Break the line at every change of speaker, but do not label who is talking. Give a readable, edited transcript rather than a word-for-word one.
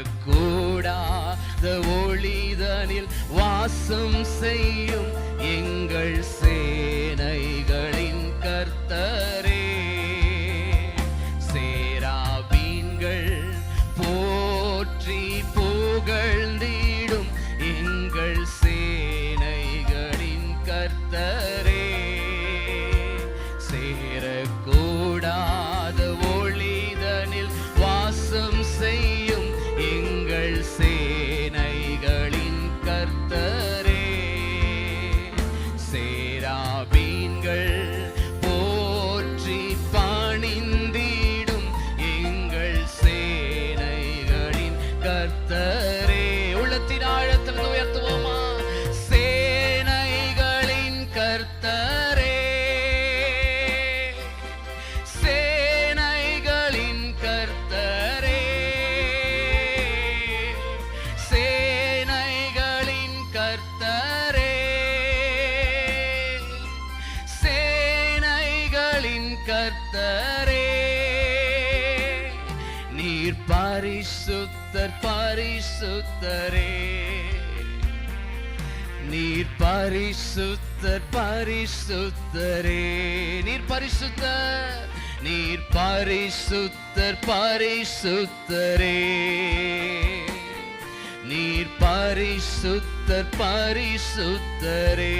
சேரக்கூடாத ஒளிதனில் வாசம் செய்யும் எங்கள் சேனைகளின் கர்த்தரே. சேராபீன்கள் போற்றி புகழ்ந்திடும் எங்கள் சேனைகளின் கர்த்தரே. சேரக்கூடாத ஒளிதனில் வாசம் செய்யும் எங்கள் சேனைகளின் கர்த்தரே. சேராபீன்கள் போற்றி பணிந்திடும் எங்கள் சேனைகளின் கர்த்தரே. உள்ளத்தின் ஆழத்தில் உயர்த்துவோமா? சேனைகளின் கர்த்தரே, சேனைகளின் கர்த்தரே, சேனைகளின் கர்த்தரே, சேனைகளின் கர்த்தரே. நீர் பரிசுத்தர் பரிசுத்தரே, நீர் பரிசுத்தர் பரிசுத்தரே. நீர் பரிசுத்தர், நீர் பரிசுத்தர் பரிசுத்தரே, நீர் பரிசுத்தர் பரிசுத்தரே.